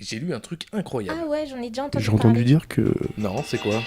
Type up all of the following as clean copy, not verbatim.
J'ai lu un truc Ah incroyable. ouais, j'en ai déjà J'ai entendu entendu parler. dire que Non, c'est quoi?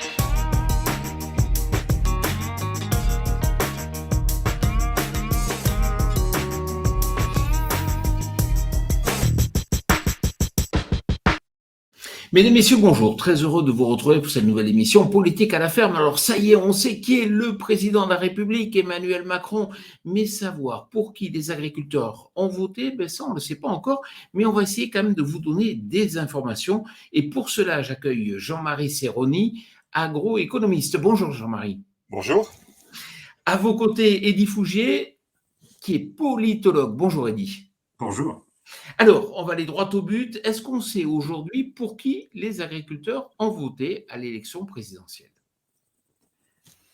Mesdames, Messieurs, bonjour. Très heureux de vous retrouver pour cette nouvelle émission Politique à la ferme. Alors, ça y est, on sait qui est le président de la République, Emmanuel Macron. Mais savoir pour qui les agriculteurs ont voté, ben ça, on ne le sait pas encore. Mais on va essayer quand même de vous donner des informations. Et pour cela, j'accueille Jean-Marie Serroni, agroéconomiste. Bonjour, Jean-Marie. Bonjour. À vos côtés, Eddy Fougier, qui est politologue. Bonjour, Eddy. Bonjour. Alors, on va aller droit au but. Est-ce qu'on sait aujourd'hui pour qui les agriculteurs ont voté à l'élection présidentielle?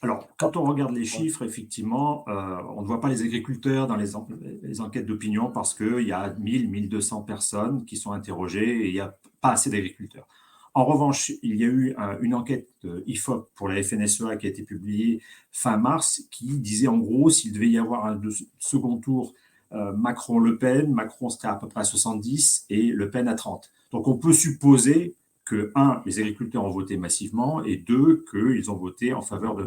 Alors, quand on regarde les chiffres, effectivement, on ne voit pas les agriculteurs dans les enquêtes d'opinion parce qu'il y a 1 200 personnes qui sont interrogées et il n'y a pas assez d'agriculteurs. En revanche, il y a eu une enquête IFOP pour la FNSEA qui a été publiée fin mars qui disait en gros s'il devait y avoir un second tour Macron-Le Pen, Macron serait à peu près à 70 et Le Pen à 30. Donc on peut supposer que, un, les agriculteurs ont voté massivement et deux, qu'ils ont voté en faveur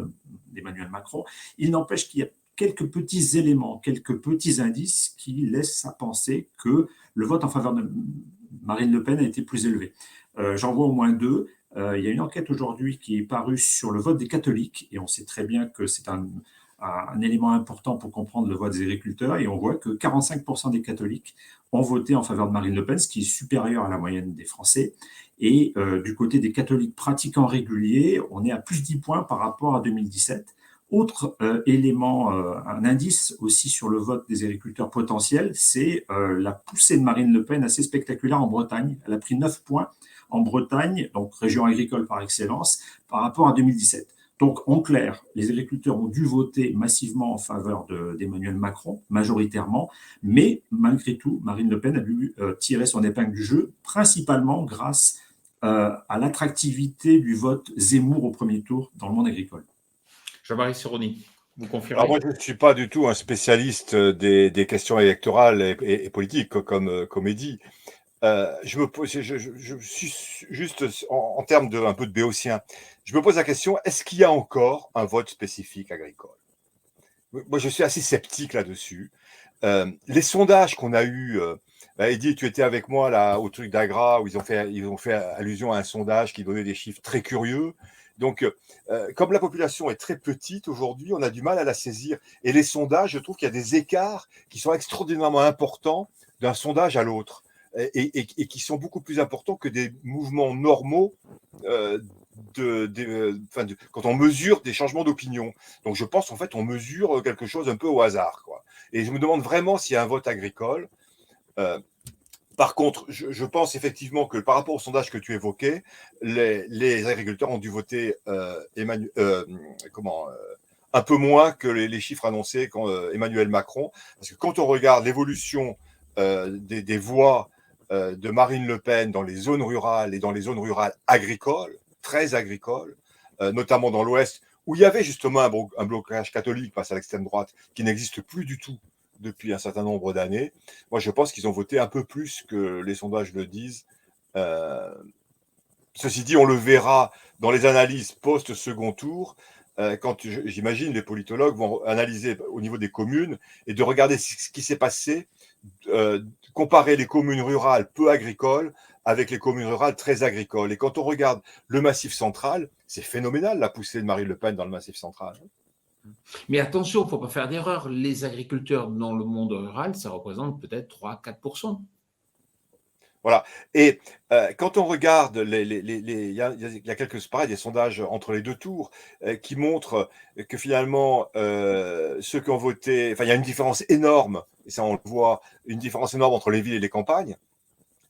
d'Emmanuel Macron. Il n'empêche qu'il y a quelques petits éléments, quelques petits indices qui laissent à penser que le vote en faveur de Marine Le Pen a été plus élevé. J'en vois au moins deux. Il y a une enquête aujourd'hui qui est parue sur le vote des catholiques et on sait très bien que c'est un élément important pour comprendre le vote des agriculteurs et on voit que 45% des catholiques ont voté en faveur de Marine Le Pen, ce qui est supérieur à la moyenne des Français. Et du côté des catholiques pratiquants réguliers, on est à plus 10 points par rapport à 2017. Autre élément, un indice aussi sur le vote des agriculteurs potentiels, c'est la poussée de Marine Le Pen assez spectaculaire en Bretagne. Elle a pris 9 points en Bretagne, donc région agricole par excellence, par rapport à 2017. Donc, en clair, les agriculteurs ont dû voter massivement en faveur d'Emmanuel Macron, majoritairement, mais malgré tout, Marine Le Pen a dû tirer son épingle du jeu, principalement grâce à l'attractivité du vote Zemmour au premier tour dans le monde agricole. Jean-Marie Serroni, vous Alors moi, confirmez? je ne suis pas du tout un spécialiste des questions électorales et politiques, comme est dit. Je suis juste en termes un peu de béotien. Je me pose la question, est-ce qu'il y a encore un vote spécifique agricole? Moi, je suis assez sceptique là-dessus. Les sondages qu'on a eus, Eddy, tu étais avec moi là au truc d'Agra où ils ont fait allusion à un sondage qui donnait des chiffres très curieux. Donc, comme la population est très petite aujourd'hui, on a du mal à la saisir. Et les sondages, je trouve qu'il y a des écarts qui sont extraordinairement importants d'un sondage à l'autre et qui sont beaucoup plus importants que des mouvements normaux euh, quand on mesure des changements d'opinion. Donc, je pense en fait on mesure quelque chose un peu au hasard, quoi. Et je me demande vraiment s'il y a un vote agricole. Euh, Par contre, je pense effectivement que par rapport au sondage que tu évoquais, les agriculteurs ont dû voter un peu moins que les chiffres annoncés quand Emmanuel Macron. Parce que quand on regarde l'évolution des voix de Marine Le Pen dans les zones rurales et dans les zones rurales agricoles, très agricoles, notamment dans l'Ouest, où il y avait justement un blocage catholique face à l'extrême droite qui n'existe plus du tout depuis un certain nombre d'années. Moi, je pense qu'ils ont voté un peu plus que les sondages le disent. Euh, Ceci dit, on le verra dans les analyses post-second tour, quand j'imagine les politologues vont analyser au niveau des communes et de regarder ce qui s'est passé, comparer les communes rurales peu agricoles avec les communes rurales très agricoles. Et quand on regarde le Massif central, c'est phénoménal la poussée de Marine Le Pen dans le Massif central. Mais attention, il ne faut pas faire d'erreur. Les agriculteurs dans le monde rural, ça représente peut-être 3-4%. Voilà. Et quand on regarde, il y a quelques pareil, des sondages entre les deux tours qui montrent que finalement, ceux qui ont voté, enfin, il y a une différence énorme, et ça on le voit, une différence énorme entre les villes et les campagnes.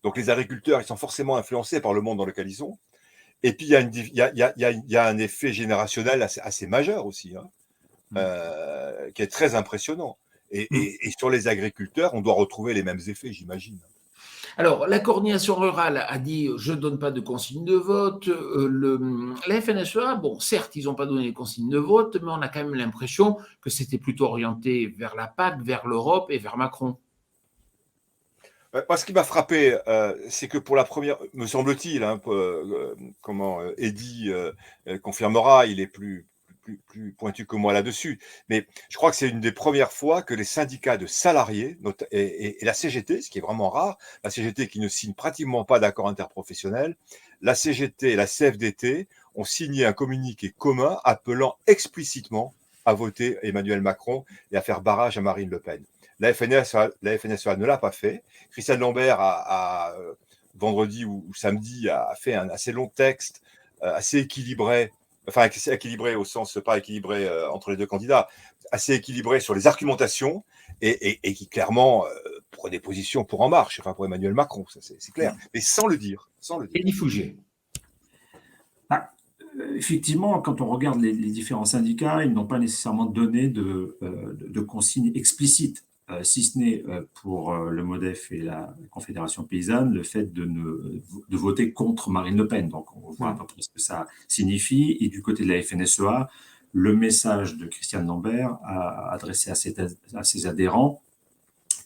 Donc les agriculteurs, ils sont forcément influencés par le monde dans lequel ils sont. Et puis il y a un effet générationnel assez majeur aussi, hein, qui est très impressionnant. Et sur les agriculteurs, on doit retrouver les mêmes effets, j'imagine. Alors, la coordination rurale a dit je ne donne pas de consigne de vote. La FNSEA, bon, certes, ils n'ont pas donné les consignes de vote, mais on a quand même l'impression que c'était plutôt orienté vers la PAC, vers l'Europe et vers Macron. Moi, ce qui m'a frappé, c'est que pour la première, me semble-t-il, hein, Eddy confirmera, il est plus pointu que moi là-dessus, mais je crois que c'est une des premières fois que les syndicats de salariés et la CGT, ce qui est vraiment rare, la CGT qui ne signe pratiquement pas d'accord interprofessionnel, la CGT et la CFDT ont signé un communiqué commun appelant explicitement à voter Emmanuel Macron et à faire barrage à Marine Le Pen. La FNSEA ne l'a pas fait. Christiane Lambert vendredi ou samedi a fait un assez long texte, assez équilibré, enfin assez équilibré au sens pas équilibré entre les deux candidats, assez équilibré sur les argumentations et qui clairement prenait position pour En Marche, enfin pour Emmanuel Macron, ça c'est clair, mais sans le dire. Elie Fougier. Effectivement, quand on regarde les différents syndicats, ils n'ont pas nécessairement donné de consignes explicites, si ce n'est pour le MODEF et la Confédération paysanne, le fait de voter contre Marine Le Pen. Donc, on voit à peu près ce que ça signifie. Et du côté de la FNSEA, le message de Christiane Lambert adressé à ses adhérents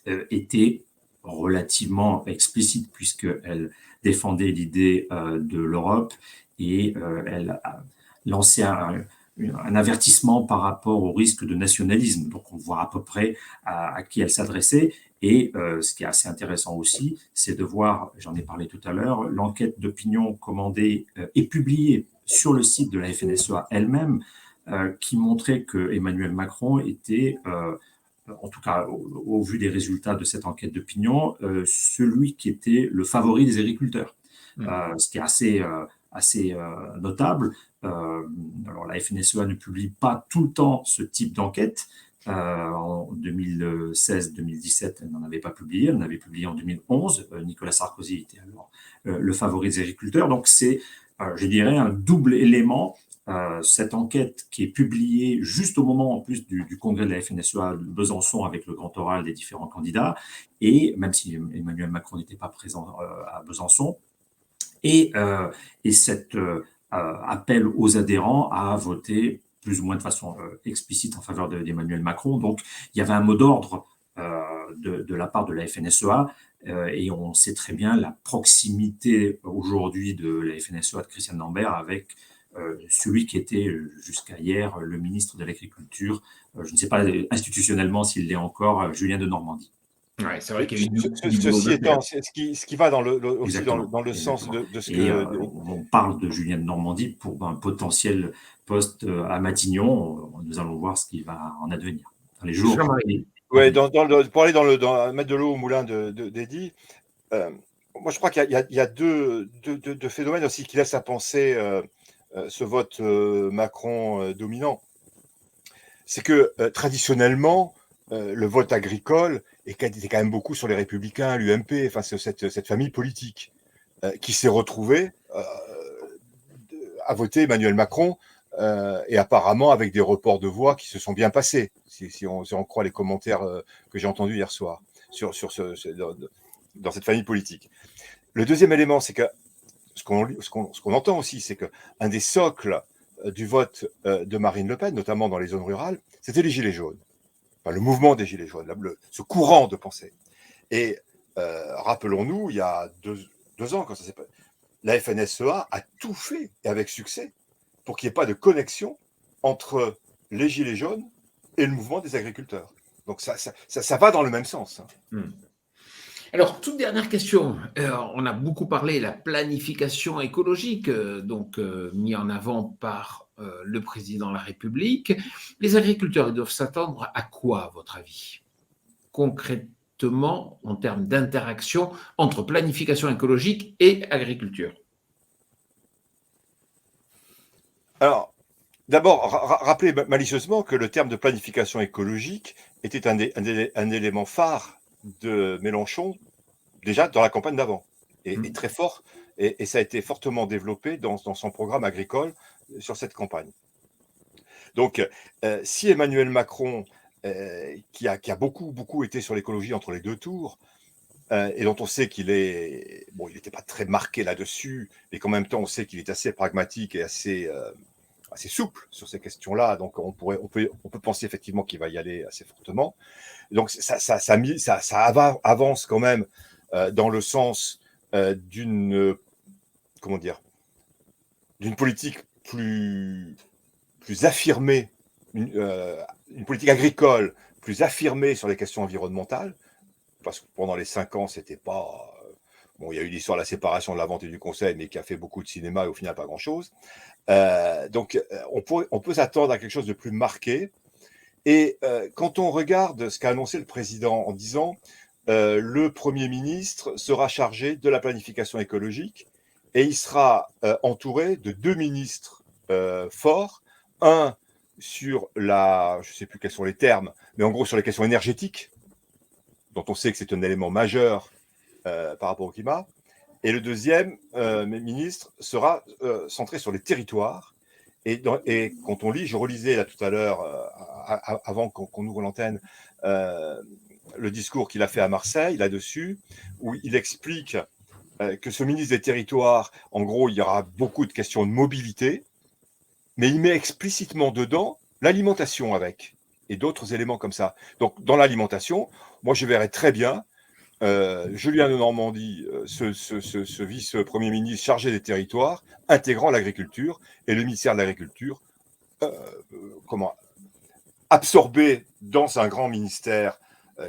était relativement explicite, puisqu'elle défendait l'idée de l'Europe et elle a lancé un avertissement par rapport au risque de nationalisme. Donc, on voit à peu près à qui elle s'adressait. Et ce qui est assez intéressant aussi, c'est de voir, j'en ai parlé tout à l'heure, l'enquête d'opinion commandée et publiée sur le site de la FNSEA elle-même, qui montrait que Emmanuel Macron était, en tout cas au vu des résultats de cette enquête d'opinion, celui qui était le favori des agriculteurs. Ce qui est assez notable. Alors la FNSEA ne publie pas tout le temps ce type d'enquête. En 2016-2017, elle n'en avait pas publié. Elle en avait publié en 2011. Nicolas Sarkozy était alors le favori des agriculteurs. Donc c'est, je dirais, un double élément. Cette enquête qui est publiée juste au moment en plus du congrès de la FNSEA de Besançon avec le grand oral des différents candidats, et même si Emmanuel Macron n'était pas présent à Besançon, et cet appel aux adhérents à voter plus ou moins de façon explicite en faveur d'Emmanuel Macron. Donc, il y avait un mot d'ordre de la part de la FNSEA, et on sait très bien la proximité aujourd'hui de la FNSEA de Christiane Lambert avec celui qui était jusqu'à hier le ministre de l'Agriculture, je ne sais pas institutionnellement s'il l'est encore, Julien de Normandie. Ouais, c'est vrai qu'il y a Ceci étant, ce qui va aussi dans le sens Exactement. de ce Et que... on parle de Julien de Normandie pour un potentiel poste à Matignon. Nous allons voir ce qui va en advenir dans les jours. Ouais, pour aller mettre de l'eau au moulin d'Eddy, moi je crois qu'il y a deux phénomènes aussi qui laissent à penser ce vote Macron dominant. C'est que traditionnellement, le vote agricole était quand même beaucoup sur les Républicains, l'UMP, enfin cette famille politique qui s'est retrouvée à voter Emmanuel Macron et apparemment avec des reports de voix qui se sont bien passés, si on croit les commentaires que j'ai entendus hier soir dans cette famille politique. Le deuxième élément, c'est que ce qu'on entend aussi, c'est qu'un des socles du vote de Marine Le Pen, notamment dans les zones rurales, c'était les Gilets jaunes. Enfin, le mouvement des Gilets jaunes, ce courant de pensée. Et rappelons-nous, il y a deux ans, quand ça s'est passé, la FNSEA a tout fait, et avec succès, pour qu'il n'y ait pas de connexion entre les Gilets jaunes et le mouvement des agriculteurs. Donc ça va dans le même sens. Alors, toute dernière question. On a beaucoup parlé de la planification écologique, mis en avant par le président de la République. Les agriculteurs, ils doivent s'attendre à quoi, à votre avis, concrètement, en termes d'interaction entre planification écologique et agriculture? Alors, d'abord, rappelez malicieusement que le terme de planification écologique était un élément phare de Mélenchon, déjà dans la campagne d'avant, et très fort, et ça a été fortement développé dans son programme agricole sur cette campagne. Donc, si Emmanuel Macron, qui a beaucoup été sur l'écologie entre les deux tours, et dont on sait qu'il est, bon, il n'était pas très marqué là-dessus, mais qu'en même temps, on sait qu'il est assez pragmatique et assez souple sur ces questions-là. Donc, on peut penser effectivement qu'il va y aller assez fortement. Donc, ça avance quand même dans le sens d'une politique plus affirmée, une politique agricole plus affirmée sur les questions environnementales, parce que pendant les 5 ans, c'était pas... Bon, il y a eu l'histoire de la séparation de la vente et du conseil, mais qui a fait beaucoup de cinéma et au final pas grand-chose. Donc, on peut s'attendre à quelque chose de plus marqué. Et quand on regarde ce qu'a annoncé le président en disant le Premier ministre sera chargé de la planification écologique et il sera entouré de 2 ministres forts, un sur je ne sais plus quels sont les termes, mais en gros sur les questions énergétiques, dont on sait que c'est un élément majeur par rapport au climat, et le deuxième ministre sera centré sur les territoires. Et quand on lit, je relisais là tout à l'heure, avant qu'on ouvre l'antenne, le discours qu'il a fait à Marseille là-dessus, où il explique que ce ministre des Territoires, en gros, il y aura beaucoup de questions de mobilité, mais il met explicitement dedans l'alimentation avec, et d'autres éléments comme ça. Donc, dans l'alimentation, moi, je verrais très bien Julien de Normandie, ce vice-premier ministre chargé des territoires, intégrant l'agriculture, et le ministère de l'Agriculture absorbé dans un grand ministère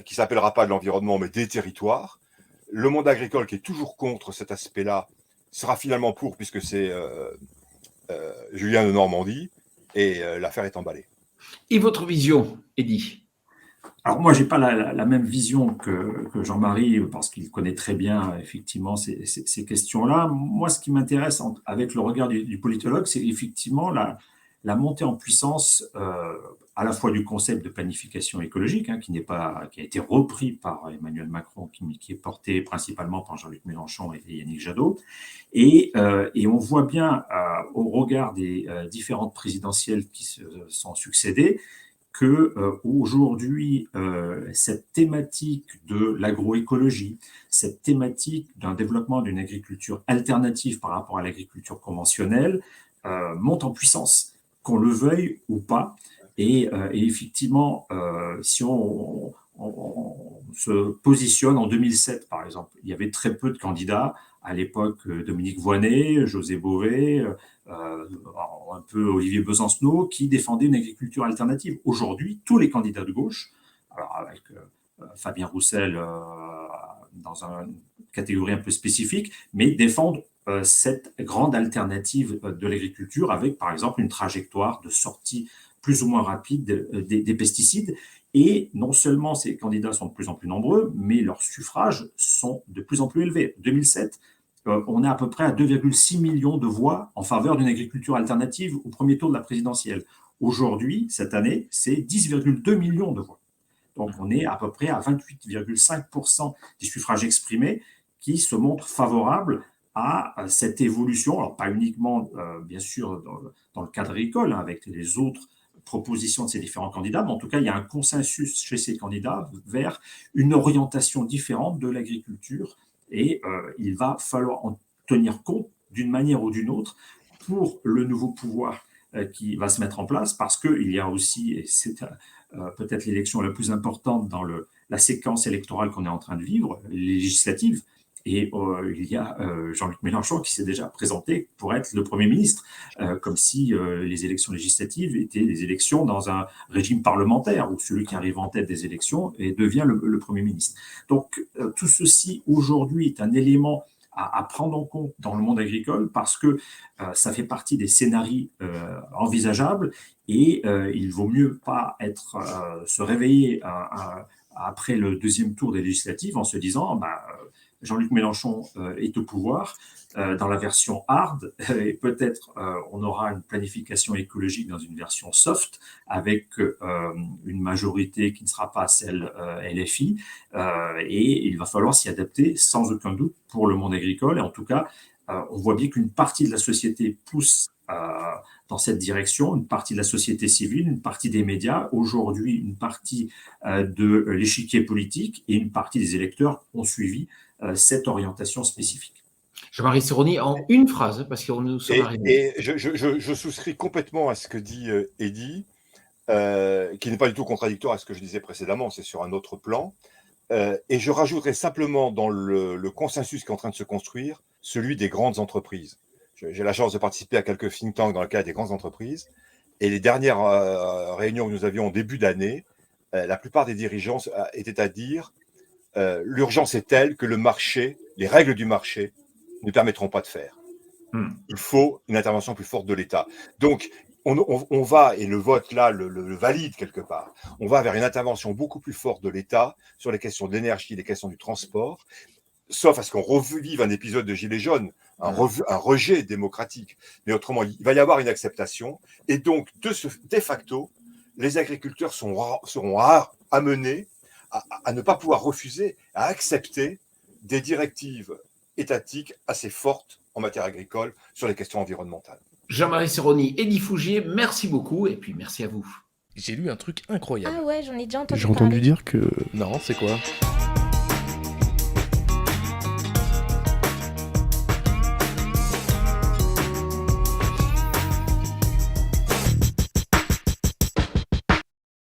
qui ne s'appellera pas de l'environnement, mais des territoires. Le monde agricole, qui est toujours contre cet aspect-là, sera finalement pour, puisque c'est Julien de Normandie, et l'affaire est emballée. Et votre vision, Eddy? Alors moi, je n'ai pas la même vision que Jean-Marie, parce qu'il connaît très bien effectivement ces questions-là. Moi, ce qui m'intéresse avec le regard du politologue, c'est effectivement la montée en puissance à la fois du concept de planification écologique, hein, qui a été repris par Emmanuel Macron, qui est porté principalement par Jean-Luc Mélenchon et Yannick Jadot. Et on voit bien, au regard des différentes présidentielles qui se sont succédées, que aujourd'hui, cette thématique de l'agroécologie, cette thématique d'un développement d'une agriculture alternative par rapport à l'agriculture conventionnelle monte en puissance, qu'on le veuille ou pas. Et effectivement, si on se positionne en 2007, par exemple, il y avait très peu de candidats. À l'époque, Dominique Voynet, José Bové, un peu Olivier Besancenot, qui défendaient une agriculture alternative. Aujourd'hui, tous les candidats de gauche, alors avec Fabien Roussel dans une catégorie un peu spécifique, mais défendent cette grande alternative de l'agriculture avec, par exemple, une trajectoire de sortie plus ou moins rapide des pesticides. Et non seulement ces candidats sont de plus en plus nombreux, mais leurs suffrages sont de plus en plus élevés. En 2007, on est à peu près à 2,6 millions de voix en faveur d'une agriculture alternative au premier tour de la présidentielle. Aujourd'hui, cette année, c'est 10,2 millions de voix. Donc, on est à peu près à 28,5% des suffrages exprimés qui se montrent favorables à cette évolution. Alors, pas uniquement, bien sûr, dans le cadre agricole, hein, avec les autres propositions de ces différents candidats, mais en tout cas, il y a un consensus chez ces candidats vers une orientation différente de l'agriculture. Et il va falloir en tenir compte d'une manière ou d'une autre pour le nouveau pouvoir qui va se mettre en place, parce qu'il y a aussi, et c'est peut-être l'élection la plus importante dans la séquence électorale qu'on est en train de vivre, les législatives, et il y a Jean-Luc Mélenchon qui s'est déjà présenté pour être le Premier ministre, comme si les élections législatives étaient des élections dans un régime parlementaire, où celui qui arrive en tête des élections et devient le Premier ministre. Donc tout ceci aujourd'hui est un élément à prendre en compte dans le monde agricole, parce que ça fait partie des scénarios envisageables, et il vaut mieux pas se réveiller après le deuxième tour des législatives en se disant Jean-Luc Mélenchon est au pouvoir dans la version hard, et peut-être on aura une planification écologique dans une version soft, avec une majorité qui ne sera pas celle LFI, et il va falloir s'y adapter sans aucun doute pour le monde agricole. Et en tout cas, on voit bien qu'une partie de la société pousse dans cette direction, une partie de la société civile, une partie des médias, aujourd'hui une partie de l'échiquier politique, et une partie des électeurs ont suivi cette orientation spécifique. Jean-Marie Serroni, en une phrase, parce qu'on nous sommes arrivés. Et je souscris complètement à ce que dit Eddy, qui n'est pas du tout contradictoire à ce que je disais précédemment, c'est sur un autre plan. Et je rajouterai simplement dans le consensus qui est en train de se construire, celui des grandes entreprises. J'ai la chance de participer à quelques think tanks dans le cadre des grandes entreprises. Et les dernières réunions que nous avions au début d'année, la plupart des dirigeants étaient à dire l'urgence est telle que le marché, les règles du marché ne permettront pas de faire. Il faut une intervention plus forte de l'État. Donc, on va, et le vote là le valide quelque part, on va vers une intervention beaucoup plus forte de l'État sur les questions de l'énergie, les questions du transport, sauf à ce qu'on revive un épisode de Gilets jaunes, un rejet démocratique. Mais autrement, il va y avoir une acceptation. Et donc, de facto, les agriculteurs seront amenés à ne pas pouvoir refuser, à accepter des directives étatiques assez fortes en matière agricole sur les questions environnementales. Jean-Marie Serroni, Eddie Fougier, merci beaucoup et puis merci à vous. J'ai lu un truc incroyable. Ah ouais, j'en ai déjà entendu J'ai entendu parler. dire que Non, c'est quoi?